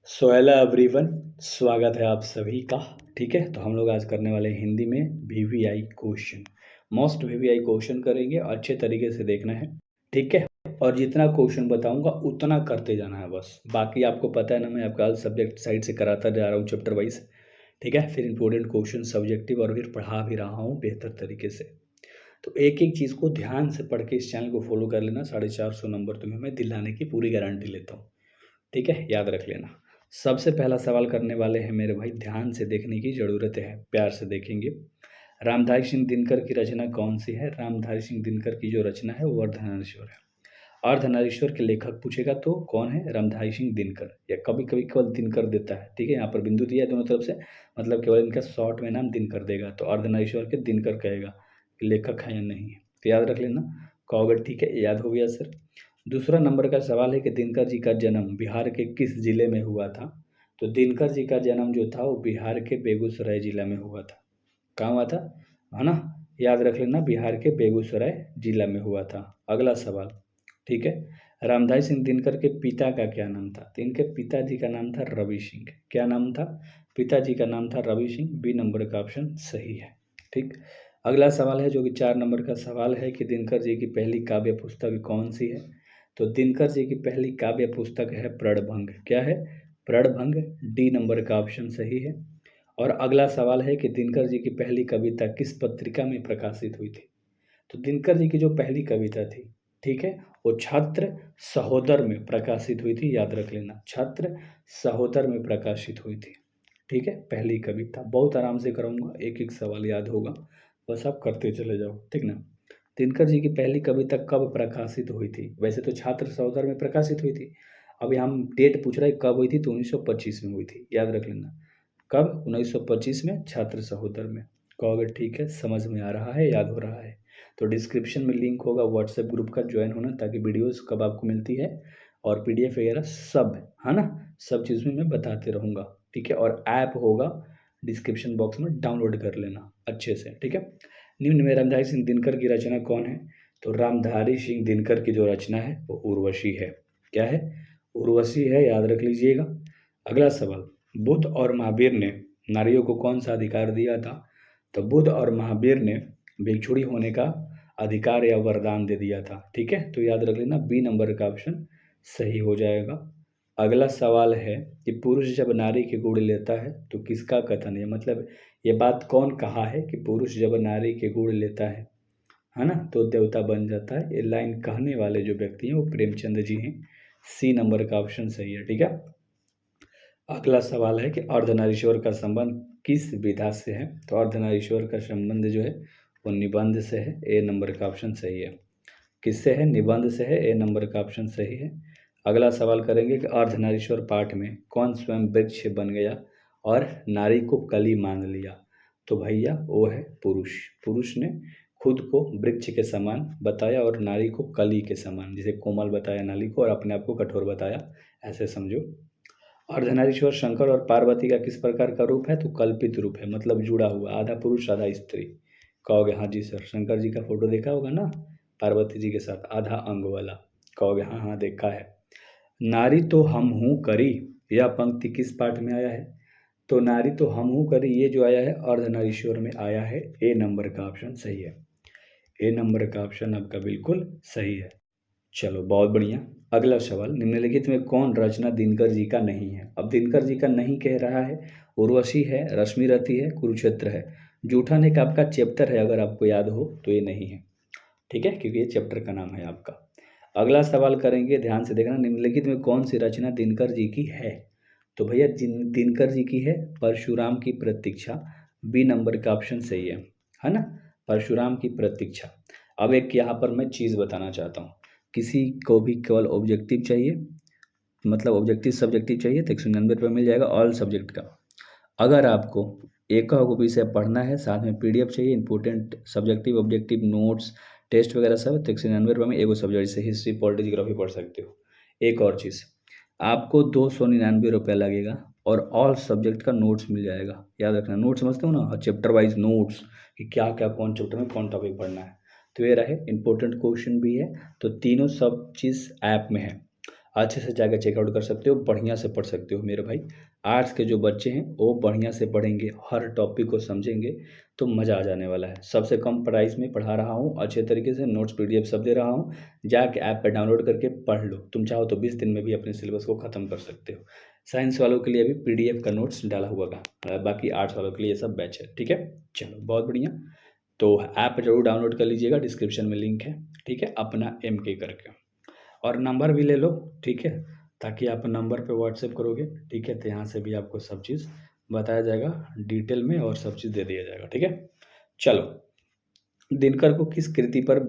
So hello everyone, स्वागत है आप सभी का। ठीक है, तो हम लोग आज करने वाले हैं हिंदी में VVI question. Most VVI question करेंगे, अच्छे तरीके से देखना है। ठीक है, और जितना क्वेश्चन बताऊंगा उतना करते जाना है बस। बाकी आपको पता है ना, मैं आपका सब्जेक्ट साइड से कराता जा रहा हूँ चैप्टर वाइज। ठीक है, फिर इंपॉर्टेंट क्वेश्चन सब्जेक्टिव और फिर पढ़ा भी रहा हूँ बेहतर तरीके से। तो एक एक चीज़ को ध्यान से पढ़ के इस चैनल को फॉलो कर लेना। 450 नंबर तुम्हें मैं दिलाने की पूरी गारंटी लेता हूँ। ठीक है, याद रख लेना। सबसे पहला सवाल करने वाले हैं मेरे भाई, ध्यान से देखने की ज़रूरत है, प्यार से देखेंगे। रामधारी सिंह दिनकर की रचना कौन सी है? रामधारी सिंह दिनकर की जो रचना है वो अर्धनारीश्वर है। अर्धनारीश्वर के लेखक पूछेगा तो कौन है? रामधारी सिंह दिनकर, या कभी कभी केवल दिनकर देता है। ठीक है, यहाँ पर बिंदु दिया है दोनों तरफ से, मतलब केवल इनका शॉर्ट में नाम दिनकर देगा, तो अर्धनारीश्वर के दिनकर कहेगा। लेखक है या नहीं है, तो याद रख लेना। कहोगे ठीक है, याद हो गया सर। दूसरा नंबर का सवाल है कि दिनकर जी का जन्म बिहार के किस जिले में हुआ था? तो दिनकर जी का जन्म जो था वो बिहार के बेगूसराय जिला में हुआ था। कहाँ हुआ था? है ना, याद रख लेना, बिहार के बेगूसराय जिला में हुआ था। अगला सवाल, ठीक है। रामधारी सिंह दिनकर के पिता का क्या नाम था? तो इनके पिताजी का नाम था रवि सिंह। क्या नाम था? पिताजी का नाम था रवि सिंह। बी नंबर का ऑप्शन सही है। ठीक, अगला सवाल है जो कि 4 नंबर का सवाल है कि दिनकर जी की पहली काव्य पुस्तक कौन सी है? तो दिनकर जी की पहली काव्य पुस्तक है प्रणभंग। क्या है? प्रणभंग। डी नंबर का ऑप्शन सही है। और अगला सवाल है कि दिनकर जी की पहली कविता किस पत्रिका में प्रकाशित हुई थी? तो दिनकर जी की जो पहली कविता थी, ठीक है, वो छात्र सहोदर में प्रकाशित हुई थी। याद रख लेना, छात्र सहोदर में प्रकाशित हुई थी। ठीक है, पहली कविता बहुत आराम से कराऊंगा, एक एक सवाल याद होगा, बस आप करते चले जाओ। ठीक ना। दिनकर जी की पहली कविता कब प्रकाशित हुई थी? वैसे तो छात्र सहोदर में प्रकाशित हुई थी, अभी हम डेट पूछ रहे हैं कब हुई थी, तो 1925 में हुई थी। याद रख लेना, कब? 1925 में, छात्र सहोदर में। कहोगे ठीक है, समझ में आ रहा है, याद हो रहा है। तो डिस्क्रिप्शन में लिंक होगा व्हाट्सएप ग्रुप का, ज्वाइन होना, ताकि वीडियोस कब आपको मिलती है और पीडीएफ वगैरह सब, है ना, सब चीज़ में मैं बताते रहूँगा। ठीक है, और ऐप होगा डिस्क्रिप्शन बॉक्स में, डाउनलोड कर लेना अच्छे से। ठीक है, निम्न में रामधारी सिंह दिनकर की रचना कौन है? तो रामधारी सिंह दिनकर की जो रचना है वो उर्वशी है। क्या है? उर्वशी है, याद रख लीजिएगा। अगला सवाल, बुद्ध और महावीर ने नारियों को कौन सा अधिकार दिया था? तो बुद्ध और महावीर ने भिक्षुणी होने का अधिकार या वरदान दे दिया था। ठीक है, तो याद रख लेना, बी नंबर का ऑप्शन सही हो जाएगा। अगला सवाल है कि पुरुष जब नारी के गुण लेता है तो किसका कथन है? मतलब ये बात कौन कहा है कि पुरुष जब नारी के गुण लेता है ना, तो देवता बन जाता है? ये लाइन कहने वाले जो व्यक्ति हैं वो प्रेमचंद जी हैं। सी नंबर का ऑप्शन सही है। ठीक है, अगला सवाल है कि अर्धनारीश्वर का संबंध किस विधा से है? तो अर्धनारीश्वर का संबंध जो है वो निबंध से है। ए नंबर का ऑप्शन सही है। किससे है? निबंध से है। ए नंबर का ऑप्शन सही है। अगला सवाल करेंगे कि अर्धनारीश्वर पाठ में कौन स्वयं वृक्ष बन गया और नारी को कली मान लिया? तो भैया वो है पुरुष। पुरुष ने खुद को वृक्ष के समान बताया और नारी को कली के समान, जिसे कोमल बताया नारी को और अपने आप को कठोर बताया, ऐसे समझो। अर्धनारीश्वर शंकर और पार्वती का किस प्रकार का रूप है? तो कल्पित रूप है, मतलब जुड़ा हुआ, आधा पुरुष आधा स्त्री। कहोगे हाँ जी सर, शंकर जी का फोटो देखा होगा ना पार्वती जी के साथ, आधा अंग वाला। कहोगे हाँ हाँ देखा है। नारी तो हम हूँ करी, यह पंक्ति किस पाठ में आया है? तो नारी तो हम हूँ करी, ये जो आया है अर्धनारीश्वर में आया है। ए नंबर का ऑप्शन सही है। ए नंबर का ऑप्शन आपका बिल्कुल सही है। चलो बहुत बढ़िया। अगला सवाल, निम्नलिखित में कौन रचना दिनकर जी का नहीं है? अब दिनकर जी का नहीं कह रहा है, उर्वशी है, रश्मिरथी है, कुरुक्षेत्र है। जूठन एक आपका चैप्टर है, अगर आपको याद हो तो ये नहीं है। ठीक है, क्योंकि ये चैप्टर का नाम है आपका। अगला सवाल करेंगे, ध्यान से देखना, निम्नलिखित में कौन सी रचना दिनकर जी की है? तो भैया दिनकर जी की है परशुराम की प्रतीक्षा। बी नंबर का ऑप्शन सही है ना, परशुराम की प्रतीक्षा। अब एक यहाँ पर मैं चीज़ बताना चाहता हूँ, किसी को भी केवल ऑब्जेक्टिव चाहिए, मतलब ऑब्जेक्टिव सब्जेक्टिव चाहिए, तो 199 मिल जाएगा ऑल सब्जेक्ट का। अगर आपको एक विषय पढ़ना है, साथ में पीडीएफ चाहिए, important subjective objective notes test वगैरह सब, तो 199 में एगो सब्जेक्ट से हिस्ट्री पॉलिटी जियोग्राफी पढ़ सकते हो। एक और चीज़, आपको 299 लगेगा और ऑल सब्जेक्ट का नोट्स मिल जाएगा। याद रखना, नोट्स समझते हो ना, चैप्टर वाइज नोट्स, कि क्या क्या कौन चैप्टर में कौन टॉपिक पढ़ना है। तो ये रहे, इंपॉर्टेंट क्वेश्चन भी है, तो तीनों सब चीज़ ऐप में है। अच्छे से जाकर चेकआउट कर सकते हो, बढ़िया से पढ़ सकते हो मेरे भाई। आर्ट्स के जो बच्चे हैं वो बढ़िया से पढ़ेंगे, हर टॉपिक को समझेंगे तो मज़ा आ जाने वाला है। सबसे कम प्राइस में पढ़ा रहा हूँ, अच्छे तरीके से नोट्स पीडीएफ सब दे रहा हूँ। जाके ऐप पे डाउनलोड करके पढ़ लो, तुम चाहो तो 20 दिन में भी अपने सिलेबस को ख़त्म कर सकते हो। साइंस वालों के लिए अभी पीडीएफ का नोट्स डाला हुआ था, बाकी आर्ट्स वालों के लिए ये सब बैच है, ठीक है। चलो बहुत बढ़िया। तो ऐप ज़रूर डाउनलोड कर लीजिएगा, डिस्क्रिप्शन में लिंक है, ठीक है, अपना MK करके। और नंबर भी ले लो, ठीक है, ताकि आप नंबर पे व्हाट्सएप करोगे, ठीक है, तो यहाँ से भी आपको सब चीज़ बताया जाएगा डिटेल में और सब चीज़ दे दिया जाएगा, ठीक है। चलो, दिनकर को किस कृति पर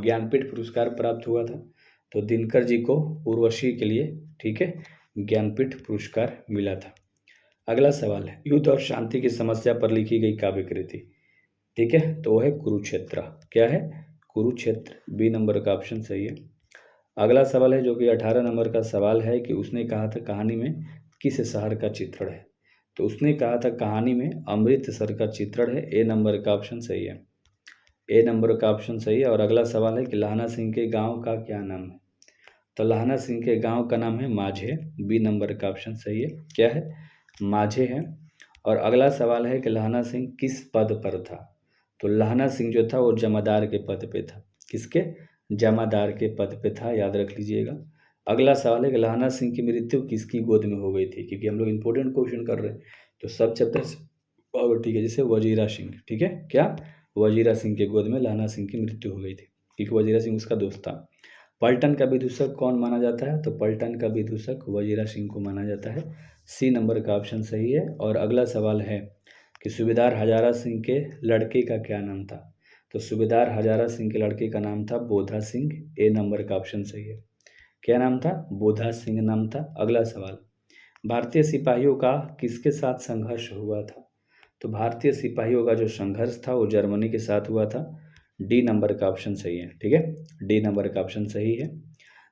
ज्ञानपीठ पुरस्कार प्राप्त हुआ था? तो दिनकर जी को उर्वशी के लिए, ठीक है, ज्ञानपीठ पुरस्कार मिला था। अगला सवाल है, युद्ध और शांति की समस्या पर लिखी गई काव्य कृति, ठीक है, तो वो है कुरुक्षेत्र। क्या है? कुरुक्षेत्र। बी नंबर का ऑप्शन सही है। अगला सवाल है जो कि 18 नंबर का सवाल है कि उसने कहा था कहानी में किस शहर का चित्रण है? तो उसने कहा था कहानी में अमृतसर का चित्रण है। ए नंबर का ऑप्शन सही है। ए नंबर का ऑप्शन सही है। और अगला सवाल है कि लाहना सिंह के गांव का क्या नाम है? तो लाहना सिंह के गांव का नाम है माझे। बी नंबर का ऑप्शन सही है। क्या है? माझे है। और अगला सवाल है कि लाहना सिंह किस पद पर था? तो लाहना सिंह जो था वो जमादार के पद पे था। किसके? जमादार के पद पे था, याद रख लीजिएगा। अगला सवाल है कि लाहना सिंह की मृत्यु किसकी गोद में हो गई थी? क्योंकि हम लोग इंपॉर्टेंट क्वेश्चन कर रहे हैं तो सब चैप्टर और ठीक है। जैसे वजीरा सिंह, ठीक है, क्या? वजीरा सिंह के गोद में लाहना सिंह की मृत्यु हो गई थी क्योंकि वजीरा सिंह उसका दोस्त था। पलटन का विदूषक कौन माना जाता है? तो पलटन का विदूषक वजीरा सिंह को माना जाता है। सी नंबर का ऑप्शन सही है। और अगला सवाल है कि सूबेदार हजारा सिंह के लड़के का क्या नाम था? तो सूबेदार हजारा सिंह के लड़के का नाम था बोधा सिंह। ए नंबर का ऑप्शन सही है। क्या नाम था? बोधा सिंह नाम था। अगला सवाल, भारतीय सिपाहियों का किसके साथ संघर्ष हुआ था? तो भारतीय सिपाहियों का जो संघर्ष था वो जर्मनी के साथ हुआ था। डी नंबर का ऑप्शन सही है, ठीक है, डी नंबर का ऑप्शन सही है।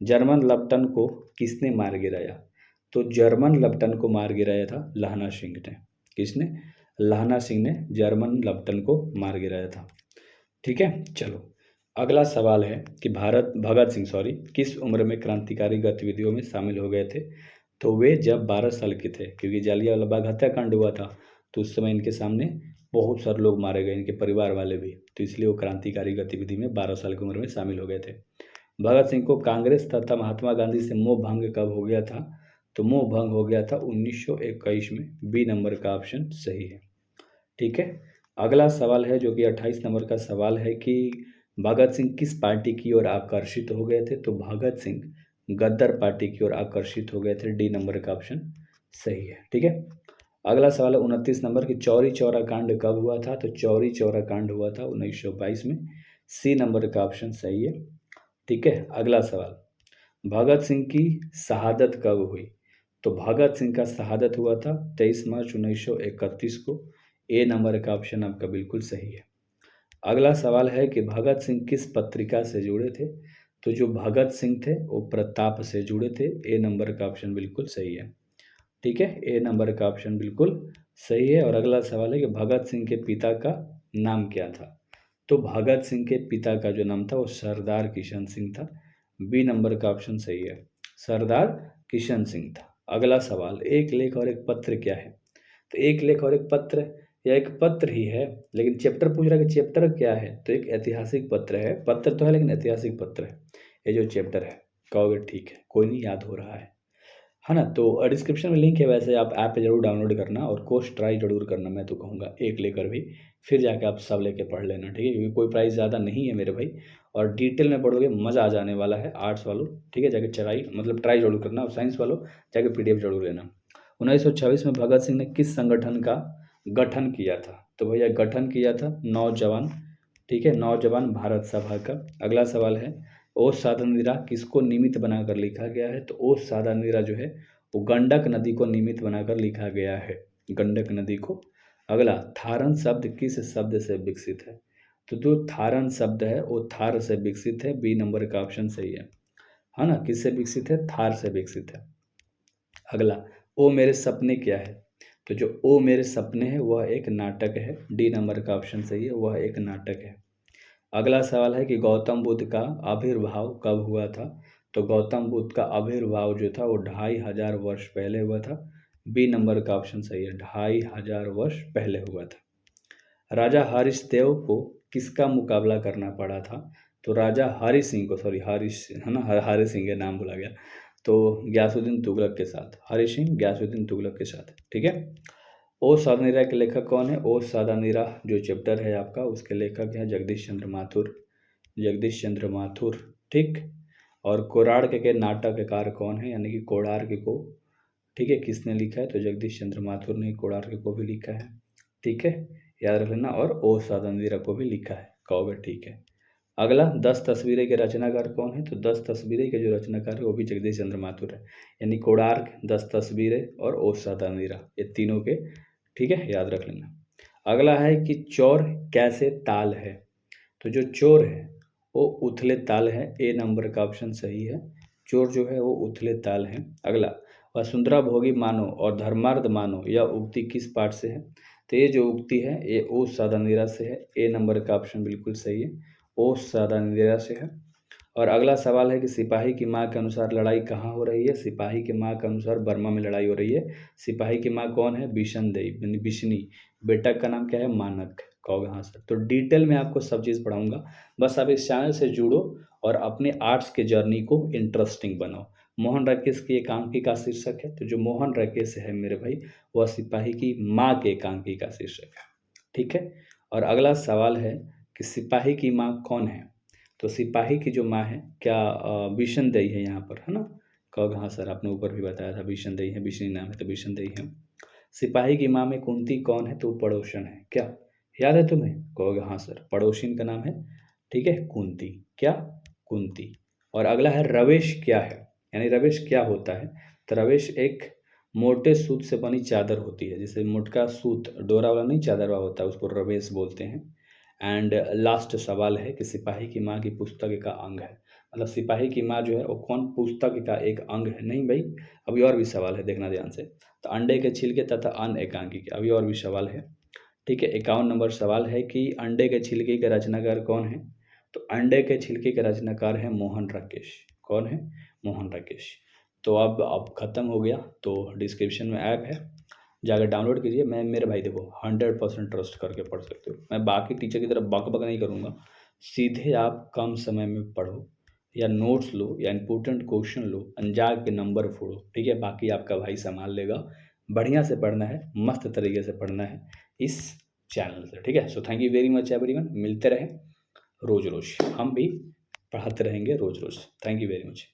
जर्मन लपटन को किसने मार गिराया? तो जर्मन लपटन को मार गिराया था लाहना सिंह ने। किसने? लाहना सिंह ने जर्मन लपटन को मार गिराया था, ठीक है। चलो, अगला सवाल है कि भगत सिंह किस उम्र में क्रांतिकारी गतिविधियों में शामिल हो गए थे? तो वे जब 12 साल के थे, क्योंकि जालियांवाला बाग हत्याकांड हुआ था तो उस समय इनके सामने बहुत सारे लोग मारे गए, इनके परिवार वाले भी, तो इसलिए वो क्रांतिकारी गतिविधि में 12 साल की उम्र में शामिल हो गए थे। भगत सिंह को कांग्रेस तथा महात्मा गांधी से मोह भंग कब हो गया था? तो मोह भंग हो गया था 1921 में। बी नंबर का ऑप्शन सही है, ठीक है। अगला सवाल है जो कि 28 नंबर का सवाल है कि भगत सिंह किस पार्टी की ओर आकर्षित हो गए थे? तो भगत सिंह गद्दर पार्टी की ओर आकर्षित हो गए थे। डी नंबर का ऑप्शन सही है, ठीक है। अगला सवाल है 29 नंबर की चौरी चौरा कांड कब हुआ था? तो चौरी चौरा कांड हुआ था 1922 में। सी नंबर का ऑप्शन सही है, ठीक है। अगला सवाल, भगत सिंह की शहादत कब हुई? तो भगत सिंह का शहादत हुआ था 23 मार्च 1931 को। ए नंबर का ऑप्शन आपका बिल्कुल सही है। अगला सवाल है कि भगत सिंह किस पत्रिका से जुड़े थे? तो जो भगत सिंह थे वो प्रताप से जुड़े थे। ए नंबर का ऑप्शन बिल्कुल सही है, ठीक है, ए नंबर का ऑप्शन बिल्कुल सही है। और अगला सवाल है कि भगत सिंह के पिता का नाम क्या था? तो भगत सिंह के पिता का जो नाम था वो सरदार किशन सिंह था। बी नंबर का ऑप्शन सही है, सरदार किशन सिंह था। अगला सवाल, एक लेख और एक पत्र क्या है? तो एक लेख और एक पत्र या एक पत्र ही है, लेकिन चैप्टर पूछ रहा है कि चैप्टर क्या है? तो एक ऐतिहासिक पत्र है। पत्र तो है लेकिन ऐतिहासिक पत्र है ये जो चैप्टर है। कहोगे ठीक है, कोई नहीं, याद हो रहा है ना। तो डिस्क्रिप्शन में लिंक है, वैसे आप ऐप जरूर डाउनलोड करना और कोर्स ट्राई जरूर करना। मैं तो कहूँगा एक लेकर भी, फिर जाके आप सब लेके पढ़ लेना, ठीक है, क्योंकि कोई प्राइस ज़्यादा नहीं है मेरे भाई। और डिटेल में पढ़ोगे मज़ा आ जाने वाला है। आर्ट्स वालों, ठीक है, जाके ट्राई जरूर करना। और साइंस वालों जाके PDF जरूर लेना। 1926 में भगत सिंह ने किस संगठन का गठन किया था? तो भैया गठन किया था नौजवान, ठीक है, नौजवान भारत सभा का। अगला सवाल है, ओस सादा नीरा किसको निमित्त बनाकर लिखा गया है? तो ओस सादा नीरा जो है वो गंडक नदी को निमित्त बनाकर लिखा गया है, गंडक नदी को। अगला, थारन शब्द किस शब्द से विकसित है? तो जो थारन शब्द है वो थार से विकसित है। बी नंबर का ऑप्शन सही है ना। किससे विकसित है? थार से विकसित है। अगला, ओ मेरे सपने क्या है? तो जो ओ मेरे सपने है वह एक नाटक है। डी नंबर का ऑप्शन सही है, वह एक नाटक है। अगला सवाल है कि गौतम बुद्ध का आविर्भाव कब हुआ था? तो गौतम बुद्ध का आविर्भाव जो था वो 2500 वर्ष पहले हुआ था। बी नंबर का ऑप्शन सही है, 2500 वर्ष पहले हुआ था। राजा हरीश देव को किसका मुकाबला करना पड़ा था? तो राजा हरि सिंह को, सॉरी हरीश है ना, हरि सिंह के नाम बोला गया, तो गयासुद्दीन तुगलक के साथ, हरि सिंह गयासुद्दीन तुगलक के साथ, ठीक है। ओ सादानीरा के लेखक कौन है? ओ सादानीरा जो चैप्टर है आपका, उसके लेखक है जगदीश चंद्र माथुर, जगदीश चंद्र माथुर, ठीक। और कोणार्क के नाटककार कौन है? यानी कि कोणार्क को, ठीक है, किसने लिखा है? तो जगदीश चंद्र माथुर ने कोणार्क को भी लिखा है, ठीक है, याद रख लेना। और ओ सादानीरा को भी लिखा है, कहोगे ठीक है। अगला 10 तस्वीरें के रचनाकार कौन है? तो 10 तस्वीरें के जो रचनाकार है वो भी जगदीश चंद्र माथुर है, यानी कोणार्क, 10 तस्वीरें और ओ सादानीरा, ये तीनों के, ठीक है, याद रख लेना। अगला है कि चौर कैसे ताल है? तो जो चोर है वो उथले ताल है, ए नंबर का ऑप्शन सही है, चोर जो है वो उथले ताल है। अगला, वसुंधरा भोगी मानो और धर्मार्थ मानो, यह उक्ति किस पाठ से है? तो ये जो उक्ति है ये ओ सादानीरा से है, ए नंबर का ऑप्शन बिल्कुल सही है, ओ सादानीरा से है। और अगला सवाल है कि सिपाही की माँ के अनुसार लड़ाई कहाँ हो रही है? सिपाही की माँ के अनुसार बर्मा में लड़ाई हो रही है। सिपाही की माँ कौन है? बिशनदेई यानी बिशनी, बेटा का नाम क्या है? मानक, कहोगे हाँ सर। तो डिटेल में आपको सब चीज़ पढ़ाऊंगा, बस आप इस चैनल से जुड़ो और अपने आर्ट्स के जर्नी को इंटरेस्टिंग बनाओ। मोहन राकेश की एकांकी का शीर्षक है, तो जो मोहन राकेश है मेरे भाई, वह सिपाही की माँ के एकांकी का शीर्षक है, ठीक है। और अगला सवाल है कि सिपाही की माँ कौन है? तो सिपाही की जो माँ है, क्या बिशनदेई है यहाँ पर, है ना? कहोगे हाँ सर, आपने ऊपर भी बताया था बिशनदेई है, बिशनी नाम है तो बिशनदेई है। सिपाही की माँ में कुंती कौन है? तो पड़ोसन है, क्या याद है तुम्हें? कहोगे हाँ सर, पड़ोसिन का नाम है, ठीक है, कुंती, क्या? कुंती। और अगला है रवेश क्या है? यानी रवेश क्या होता है? तो रवेश एक मोटे सूत से बनी चादर होती है, जैसे मोटका सूत डोरा वाला नहीं, चादर वाला होता है, उसको रवेश बोलते हैं। एंड लास्ट सवाल है कि सिपाही की माँ की पुस्तक का अंग है, मतलब सिपाही की माँ जो है वो कौन पुस्तक का एक अंग है? नहीं भाई, अभी और भी सवाल है, देखना ध्यान से। तो अंडे के छिलके तथा अन्य एकांकी के, अभी और भी सवाल है, ठीक है। 51 नंबर सवाल है कि अंडे के छिलके के रचनाकार कौन है? तो अंडे के छिलके के रचनाकार है मोहन राकेश, कौन है? मोहन राकेश। तो अब ख़त्म हो गया, तो डिस्क्रिप्शन में ऐप है, जाकर डाउनलोड कीजिए। मैं, मेरे भाई देखो, 100% ट्रस्ट करके पढ़ सकते हो, मैं बाकी टीचर की तरफ बक बक नहीं करूँगा, सीधे आप कम समय में पढ़ो, या नोट्स लो या इंपॉर्टेंट क्वेश्चन लो, अंजाग के नंबर फोड़ो, ठीक है, बाकी आपका भाई संभाल लेगा। बढ़िया से पढ़ना है, मस्त तरीके से पढ़ना है इस चैनल से, ठीक है। So thank you very much everyone, मिलते रहें रोज़ रोज़, हम भी पढ़ाते रहेंगे रोज़ रोज़। Thank you very much.